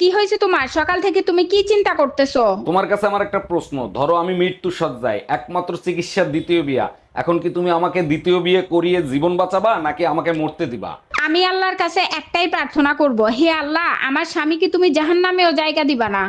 কি হয়েছে তোমার? সকাল থেকে তুমি কি চিন্তা করতেছো? তোমার কাছে আমার একটা প্রশ্ন, ধরো আমি মৃত্যু সজ্জায়, একমাত্র চিকিৎসার দ্বিতীয় বিয়া, এখন কি তুমি আমাকে দ্বিতীয় বিয়ে করিয়ে জীবন বাঁচাবা নাকি আমাকে মরতে দিবা? আমি আল্লাহর কাছে একটাই প্রার্থনা করব, হে আল্লাহ, আমার স্বামীকে তুমি জাহান্নামেও জায়গা দিবা না।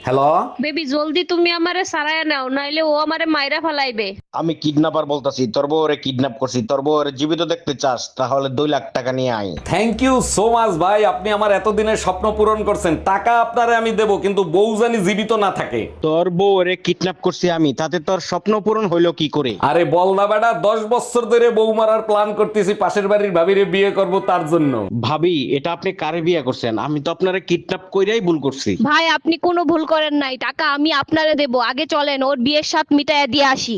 হ্যালো। বেবি জলদি তুমি আমারে সারায় নাও, নাইলে ও আমারে মাইরা ফালাইবে। আমি কিডন্যাপার বলতাছি, তোর বউরে কিডন্যাপ করছি। তোর বউরে জীবিত দেখতে চাস তাহলে 2 লাখ টাকা নিয়ে আয়। থ্যাংক ইউ সো মাচ ভাই, আপনি আমার এতদিনের স্বপ্ন পূরণ করছেন। টাকা আপনারে আমি দেবো, কিন্তু বউ জানি জীবিত না থাকে। তোর বউরে কিডন্যাপ করছি আমি, তাতে তোর স্বপ্ন পূরণ হইলো কি করে? আরে বল না বেটা, 10 বছর ধরে বউ মারার প্ল্যান করতেছি, পাশের বাড়ির ভাবিরে বিয়ে করব তার জন্য। ভাবি, এটা আপনি কারে বিয়ে করছেন? আমি তো আপনারে কিডন্যাপ কইরাই ভুল করছি। ভাই আপনি কোনো ভুল করেন নাই, টাকা আমি আপনারে দেব। আগে চলেন ওর বিয়ের সাথ মিটাইয়া দিয়ে আসি।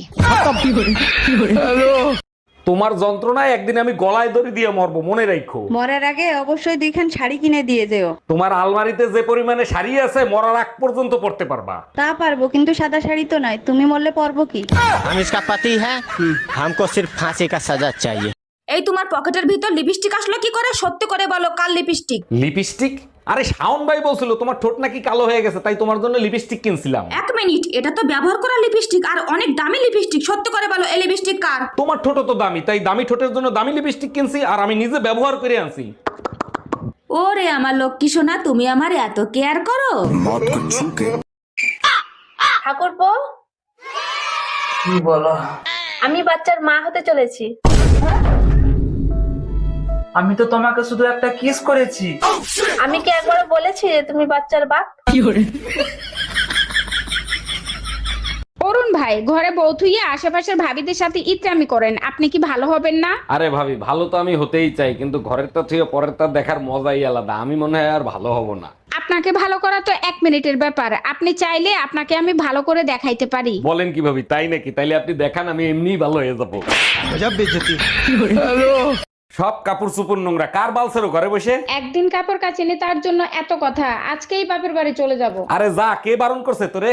তোমার যন্ত্রণায় একদিন আমি গলায় দড়ি দিয়ে মরবো, মনে রাখো। মরার আগে অবশ্যই 2খান শাড়ি কিনে দিয়ে যেও। তোমার আলমারিতে যে পরিমাণে শাড়ি আছে, মরার আগ পর্যন্ত পড়তে পারবা। তা পারবো, কিন্তু সাদা শাড়ি তো নয়। তুমি মরলে পরবো কি? हम इसका पति है, हमको सिर्फ फांसी का सजा चाहिए। এই তোমার পকেটের ভিতর লিপস্টিক আসলো কি করে? সত্যি করে বলো, কাল লিপস্টিক? লিপস্টিক? আরে শাওন ভাই বলছিল তোমার ঠোঁট নাকি কালো হয়ে গেছে, তাই তোমার জন্য লিপস্টিক কিনছিলাম। 1 মিনিট, এটা তো ব্যবহার করা লিপস্টিক আর অনেক দামি লিপস্টিক। সত্যি করে বলো, এই লিপস্টিক কার? তোমার ঠোঁট তো দামি, তাই দামি ঠোঁটের জন্য দামি লিপস্টিক কিনছি, আর আমি নিজে ব্যবহার করে আনছি। ওরে আমার লক্ষ্মী সোনা, তুমি আমার এত কেয়ার করো। ঠাকুরপো, কি বলো? আমি বাচ্চার মা হতে চলেছি। আমি তো তোমাকে শুধু একটা কিস করেছি। আমি কি একবার বলেছি যে তুমি বাচ্চার বাপ? অরুণ ভাই, ঘরে বউ থুইয়ে আশেপাশের ভাবিদের সাথে ইত্রামি করেন, আপনি কি ভালো হবেন না? আরে ভাবি, ভালো তো আমি হতেই চাই, কিন্তু ঘরেরটা থেকে পরেরটা দেখার মজাই আলাদা। আমি মনে হয় আর ভালো হব না। আপনাকে ভালো করা তো 1 মিনিটের ব্যাপার। আপনি চাইলে আপনাকে আমি ভালো করে দেখাইতে পারি। বলেন কি ভাবি, তাই নাকি? তাইলে আপনি দেখান, আমি এমনিই ভালো হয়ে যাবো। সব কাপড় চুপুর নোংরা, কার বালছেরো ঘরে বসে? একদিন কাপড় কাচিনি তার জন্য এত কথা, আজকেই বাপের বাড়ি চলে যাব। আরে যা, কে বারণ করছে তোরে?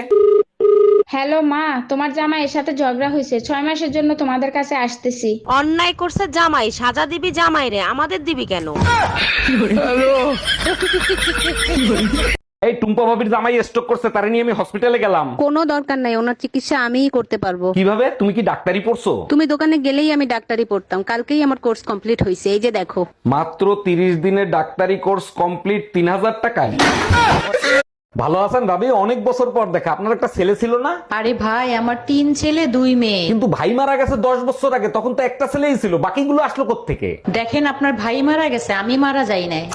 হ্যালো মা, তোমার জামাইয়ের সাথে ঝগড়া হয়েছে, 6 মাসের জন্য তোমাদের কাছে আসতেছি। অন্যায় করছে জামাই, সাজা দিবি জামাই রে, আমাদের দিবি কেন? এই টুম্পা ভাবির জামাই স্ট্রোক করছে, তারে নিয়ে আমি হসপিটালে গেলাম। কোনো দরকার নাই, ওনার চিকিৎসা আমিই করতে পারবো। কিভাবে? তুমি কি ডাক্তারি পড়ছো? তুমি দোকানে গেলেই আমি ডাক্তারি পড়তাম, কালকেই আমার কোর্স কমপ্লিট হয়েছে, এই যে দেখো। মাত্র 30 দিনের ডাক্তারি কোর্স কমপ্লিট, 3000 টাকায়? ভালো আছেন ভাবি? অনেক বছর পর দেখা। আপনার একটা ছেলে ছিল না? আরে ভাই, আমার 3 ছেলে 2 মেয়ে। কিন্তু ভাই মারা গেছে 10 বছর আগে, তখন তো একটা ছেলেই ছিল, বাকিগুলো আসলো কোত্থেকে? দেখেন, আপনার ভাই মারা গেছে, আমি মারা যাই নাই।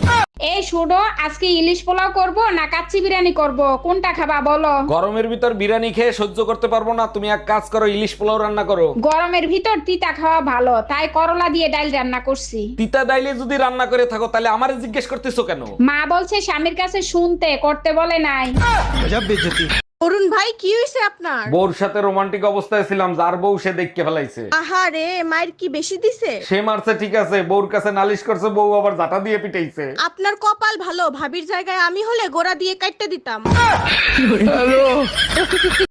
এই শুনো, আজকে ইলিশ পোলাও করব না কাচ্চি বিরিয়ানি করব, কোনটা খাবা বলো? গরমের ভিতর বিরিয়ানি খেয়ে সহ্য করতে পারবো না, তুমি এক কাজ করো, ইলিশ পোলাও রান্না করো। গরমের ভিতর তিতা খাওয়া ভালো, তাই করলা দিয়ে ডাল রান্না করছি। তিতা ডাইলে যদি রান্না করে থাকো, তাহলে আমারে জিজ্ঞেস করতেছো কেন? মা বলছে স্বামীর কাছে শুনতে, করতে বলে নাই। অরুণ ভাই, কি হয়েছে আপনার? বউর সাথে রোমান্টিক অবস্থায় ছিলাম, যার বউ সে দেখকে ফেলাইছে। আহারে, মায়ের কি বেশি দিছে? সে মারছে ঠিক আছে, বউর কাছে নালিশ করছে, বউ আবার জাটা দিয়ে পিটাইছে। আপনার কপাল ভালো, ভাবির জায়গায় আমি হলে গোড়া দিয়ে কাটতে দিতাম।